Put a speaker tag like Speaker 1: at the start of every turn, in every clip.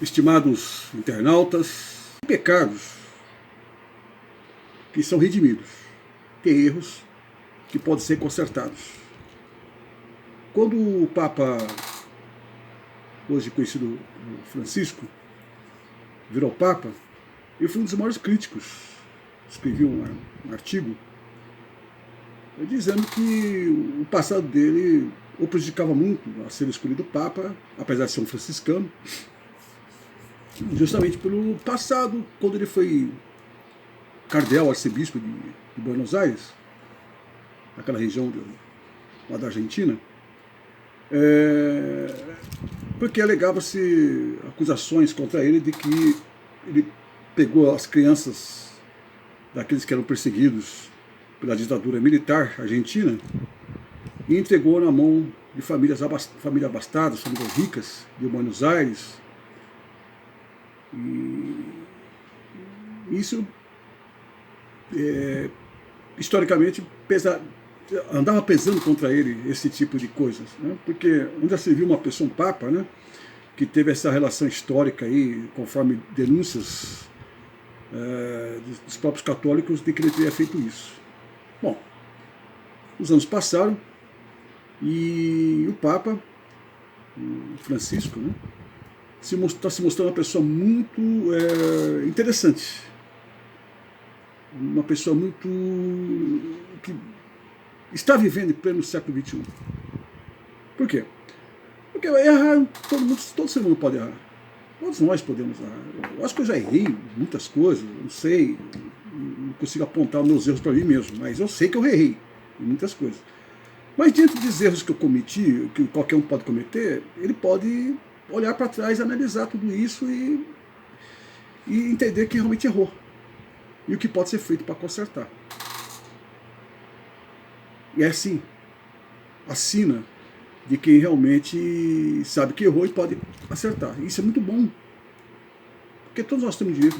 Speaker 1: estimados internautas, pecados que são redimidos, tem erros que podem ser consertados. Quando o Papa, hoje conhecido Francisco, virou Papa, eu fui um dos maiores críticos. Escrevi um artigo dizendo que o passado dele o prejudicava muito a ser escolhido Papa, apesar de ser um franciscano, justamente pelo passado, quando ele foi cardeal, arcebispo de Buenos Aires, naquela região lá da Argentina, porque alegava-se acusações contra ele de que ele pegou as crianças daqueles que eram perseguidos pela ditadura militar argentina e entregou na mão de famílias abastadas, famílias ricas de Buenos Aires. E isso, historicamente, andava pesando contra ele esse tipo de coisas, né? Porque onde já se viu uma pessoa, um Papa, né, que teve essa relação histórica aí, conforme denúncias dos próprios católicos, de que ele teria feito isso. Bom, os anos passaram e o Papa, o Francisco, né, está se mostrando uma pessoa muito interessante, uma pessoa muito que está vivendo em pleno século XXI. Por quê? Porque errar, todo ser humano pode errar. Todos nós podemos errar. Eu acho que eu já errei muitas coisas, não sei, não consigo apontar meus erros para mim mesmo, mas eu sei que eu errei em muitas coisas. Mas diante dos erros que eu cometi, que qualquer um pode cometer, ele pode olhar para trás, analisar tudo isso e entender que realmente errou. E o que pode ser feito para consertar. E é assim, a sina de quem realmente sabe que errou e pode acertar. Isso é muito bom. Porque todos nós temos direito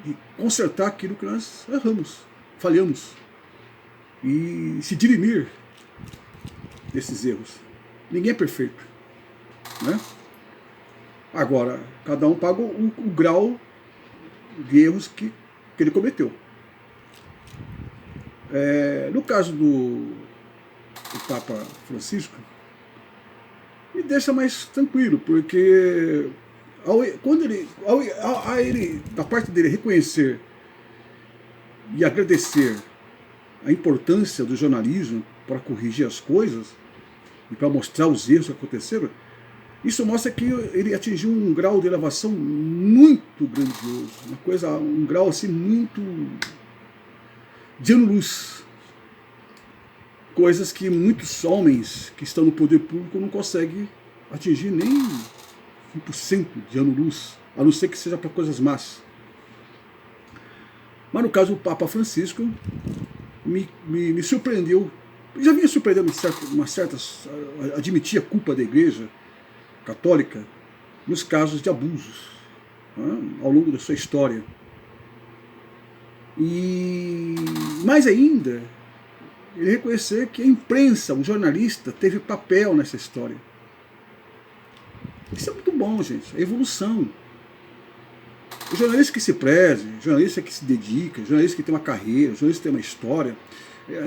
Speaker 1: de consertar aquilo que nós erramos, falhamos. E se dirimir desses erros. Ninguém é perfeito, né? Agora, cada um paga o grau de erros que ele cometeu. No caso do Papa Francisco, me deixa mais tranquilo, porque quando ele, da parte dele, reconhecer e agradecer a importância do jornalismo para corrigir as coisas e para mostrar os erros que aconteceram, isso mostra que ele atingiu um grau de elevação muito grandioso, um grau assim muito de ano-luz. Coisas que muitos homens que estão no poder público não conseguem atingir nem 1% de ano-luz, a não ser que seja para coisas más. Mas no caso do Papa Francisco, me surpreendeu. Já vinha surpreendendo admitir a culpa da Igreja Católica nos casos de abusos, né, ao longo da sua história. E mais ainda, ele reconhecer que a imprensa, o jornalista, teve papel nessa história. Isso é muito bom, gente. É evolução. O jornalista que se preze, o jornalista que se dedica, o jornalista que tem uma carreira, o jornalista que tem uma história,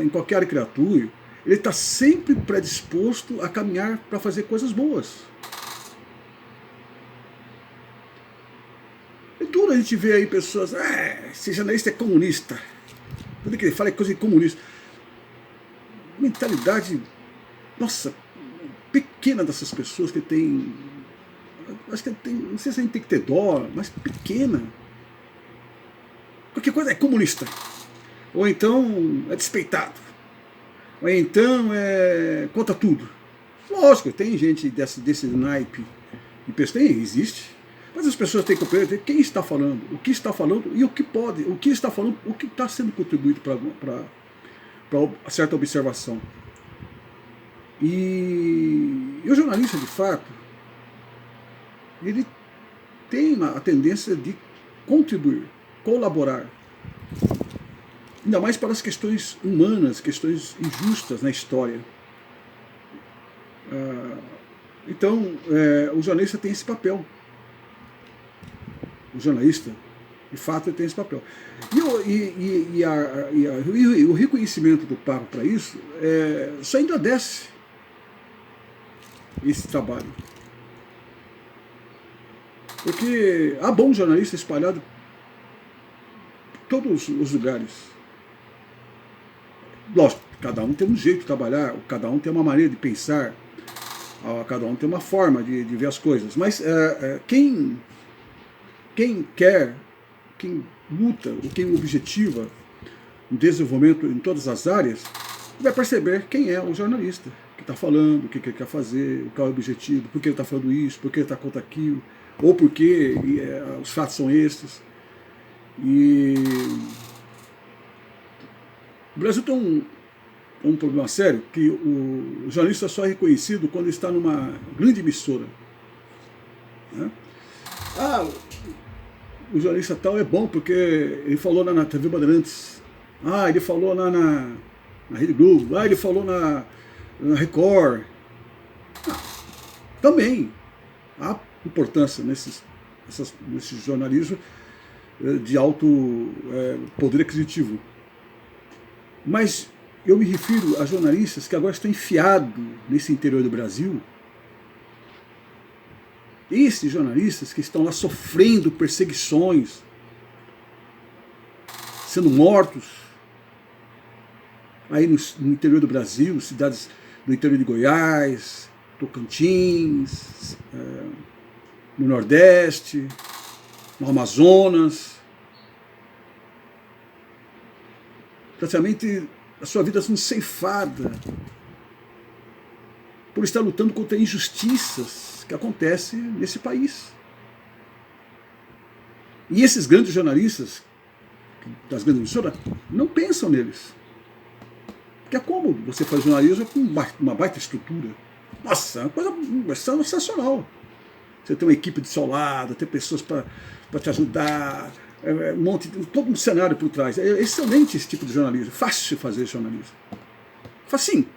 Speaker 1: em qualquer área que ele atue, ele está sempre predisposto a caminhar para fazer coisas boas. É duro a gente ver aí pessoas, esse jornalista é comunista. Tudo que ele fala é coisa de comunista. Mentalidade, nossa, pequena dessas pessoas que tem. Acho que tem, não sei se a gente tem que ter dó, mas pequena. Qualquer coisa é comunista. Ou então é despeitado. Ou então é contra tudo. Lógico, tem gente desse naipe. Existe. Mas as pessoas têm que compreender quem está falando, o que está falando e o que pode, o que está falando, o que está sendo contribuído para certa observação. E o jornalista, de fato, ele tem a tendência de contribuir, colaborar, ainda mais para as questões humanas, questões injustas na história. Então, o jornalista tem esse papel o jornalista, de fato, ele tem esse papel. E o reconhecimento do Papa para isso só engrandece esse trabalho. Porque há bons jornalistas espalhados por todos os lugares. Lógico, cada um tem um jeito de trabalhar, cada um tem uma maneira de pensar, cada um tem uma forma de ver as coisas. Mas quem quer, quem luta, ou quem objetiva o desenvolvimento em todas as áreas, vai perceber quem é o jornalista que está falando, o que ele quer fazer, qual é o objetivo, por que ele está falando isso, por que ele está contra aquilo, ou porque os fatos são esses. E o Brasil tem um problema sério, que o jornalista só é reconhecido quando está numa grande emissora. Né? O jornalista tal é bom porque ele falou na TV Bandeirantes, ele falou lá na Rede Globo, ele falou na Record. Também há importância nesse jornalismo de alto poder aquisitivo. Mas eu me refiro a jornalistas que agora estão enfiados nesse interior do Brasil. Esses jornalistas que estão lá sofrendo perseguições, sendo mortos, aí no interior do Brasil, cidades do interior de Goiás, Tocantins, no Nordeste, no Amazonas. Praticamente a sua vida sendo ceifada por estar lutando contra injustiças que acontecem nesse país. E esses grandes jornalistas das grandes emissoras não pensam neles. Porque é como você faz jornalismo com uma baita estrutura. Nossa, é uma coisa sensacional. Você tem uma equipe do seu lado, tem pessoas para te ajudar, todo um cenário por trás. É excelente esse tipo de jornalismo, fácil fazer jornalismo. Facinho.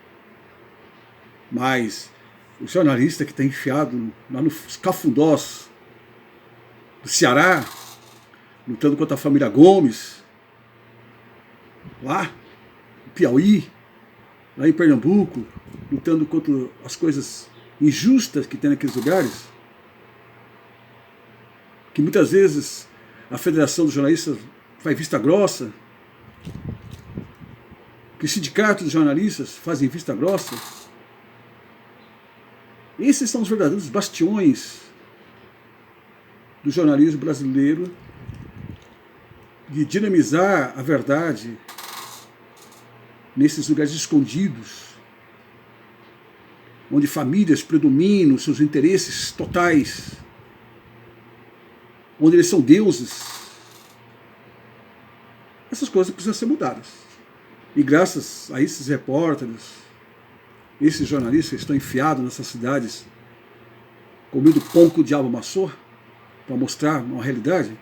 Speaker 1: Mas o jornalista que está enfiado lá nos cafundós do Ceará, lutando contra a família Gomes, lá no Piauí, lá em Pernambuco, lutando contra as coisas injustas que tem naqueles lugares, que muitas vezes a Federação dos Jornalistas faz vista grossa, que os sindicatos dos jornalistas fazem vista grossa. Esses são os verdadeiros bastiões do jornalismo brasileiro, de dinamizar a verdade nesses lugares escondidos, onde famílias predominam seus interesses totais, onde eles são deuses. Essas coisas precisam ser mudadas. E graças a esses repórteres, esses jornalistas que estão enfiados nessas cidades, com medo do pão que o diabo amassou, para mostrar uma realidade,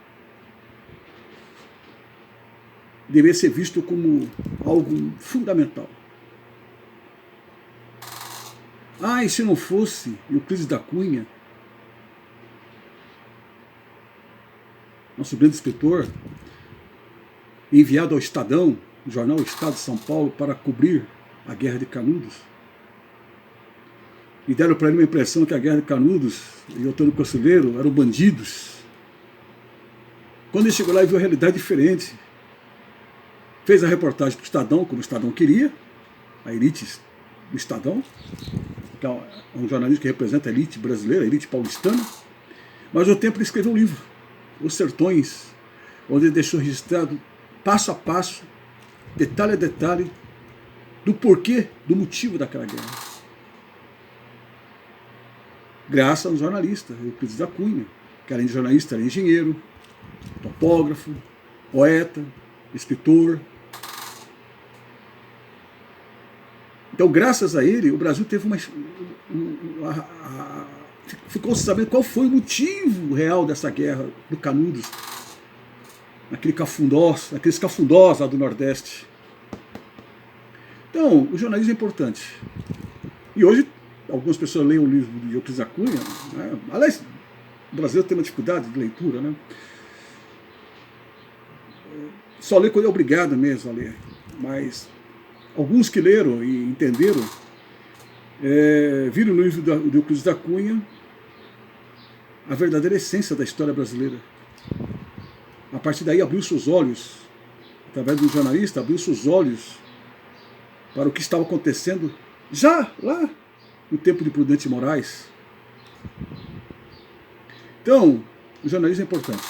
Speaker 1: deveria ser visto como algo fundamental. E se não fosse Euclides da Cunha, nosso grande escritor, enviado ao Estadão, o jornal Estado de São Paulo, para cobrir a Guerra de Canudos, e deram para ele uma impressão que a Guerra de Canudos e Antônio Conselheiro eram bandidos. Quando ele chegou lá e viu a realidade diferente, fez a reportagem para o Estadão, como o Estadão queria, a elite do Estadão, que é um jornalista que representa a elite brasileira, a elite paulistana, mas ao tempo ele escreveu um livro, Os Sertões, onde ele deixou registrado, passo a passo, detalhe a detalhe, do porquê, do motivo daquela guerra. Graças ao jornalista, Euclides da Cunha, que além de jornalista era engenheiro, topógrafo, poeta, escritor. Então, graças a ele, o Brasil teve ficou sabendo qual foi o motivo real dessa guerra do Canudos, aqueles cafundós lá do Nordeste. Então, o jornalismo é importante. E hoje, algumas pessoas leem o livro de Euclides da Cunha, né? Aliás, o Brasil tem uma dificuldade de leitura, né? só lê quando é obrigado mesmo a ler. Mas alguns que leram e entenderam, viram no livro do Euclides da Cunha a verdadeira essência da história brasileira. A partir daí abriu seus olhos, através do jornalista, abriu seus olhos para o que estava acontecendo já lá no tempo de Prudente Moraes. Então, o jornalismo é importante.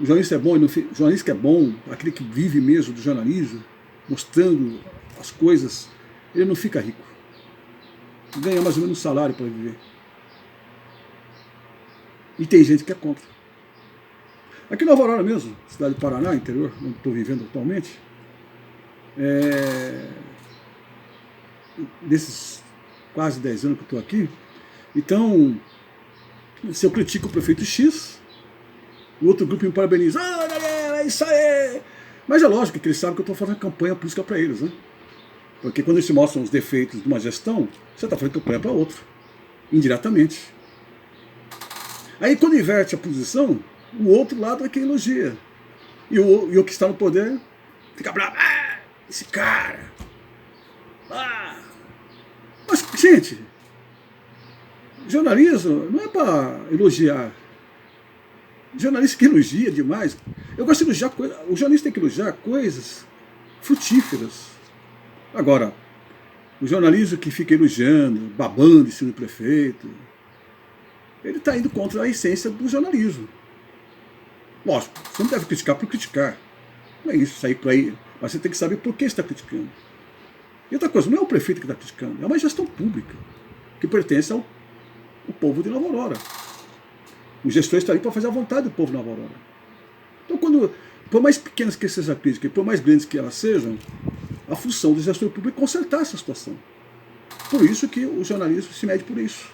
Speaker 1: O jornalista é bom, o jornalista que é bom, aquele que vive mesmo do jornalismo, mostrando as coisas, ele não fica rico. Ganha mais ou menos um salário para viver. E tem gente que é contra. Aqui na Nova Aurora mesmo, cidade do Paraná, interior, onde estou vivendo atualmente, desses quase 10 anos que eu estou aqui, então, se eu critico o prefeito X, o outro grupo me parabeniza, Daniel, é isso aí! Mas é lógico que eles sabem que eu estou fazendo campanha política para eles, né? Porque quando eles te mostram os defeitos de uma gestão, você está fazendo campanha para outro, indiretamente. Aí quando inverte a posição, o outro lado é quem elogia. E o que está no poder fica bravo. Ah, esse cara. Ah. Mas, gente, jornalismo não é para elogiar. Jornalista que elogia demais. Eu gosto de elogiar coisas. O jornalista tem que elogiar coisas frutíferas. Agora, o jornalismo que fica elogiando, babando em cima do prefeito, ele está indo contra a essência do jornalismo. Lógico, você não deve criticar por criticar. Não é isso, sair por aí. Mas você tem que saber por que está criticando. E outra coisa, não é o prefeito que está criticando, é uma gestão pública que pertence ao povo de Nova Aurora. Os gestores estão aí para fazer a vontade do povo de Nova Aurora. Então, por mais pequenas que seja a crítica e por mais grandes que elas sejam, a função do gestor público é consertar essa situação. Por isso que o jornalismo se mede por isso.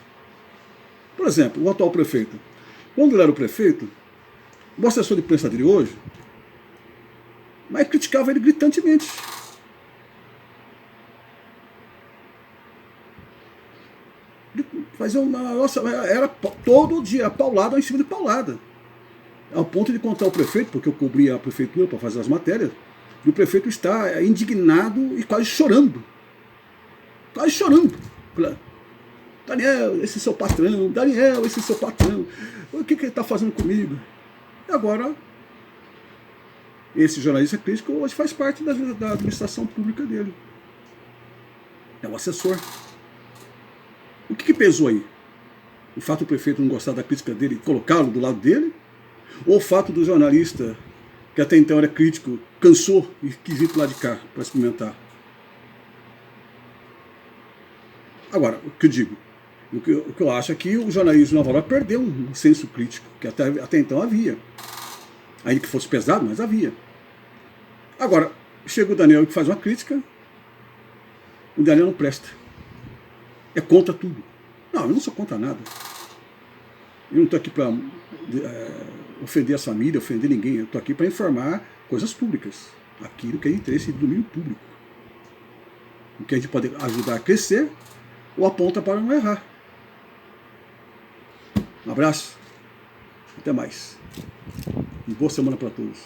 Speaker 1: Por exemplo, o atual prefeito. Quando ele era o prefeito, o assessor de imprensa dele hoje, mas criticava ele gritantemente. Fazia era todo dia, paulada em cima de paulada. Ao ponto de contar ao prefeito, porque eu cobria a prefeitura para fazer as matérias, e o prefeito está indignado e quase chorando. Quase chorando. Daniel, esse seu patrão, Daniel, esse seu patrão, o que ele está fazendo comigo? E agora, esse jornalista crítico hoje faz parte da administração pública dele. É o assessor. O que pesou aí? O fato do prefeito não gostar da crítica dele e colocá-lo do lado dele? Ou o fato do jornalista, que até então era crítico, cansou e quis ir para o lado de cá para experimentar? Agora, o que eu digo? O que eu acho é que o jornalismo de Nova Aurora perdeu um senso crítico, que até então havia. Ainda que fosse pesado, mas havia. Agora, chega o Daniel que faz uma crítica, o Daniel não presta. É contra tudo. Não, eu não sou contra nada. Eu não estou aqui para ofender a família, ofender ninguém. Eu estou aqui para informar coisas públicas. Aquilo que é interesse do domínio público. O que a gente pode ajudar a crescer ou aponta para não errar. Um abraço. Até mais. E boa semana para todos.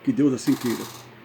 Speaker 1: Que Deus assim queira.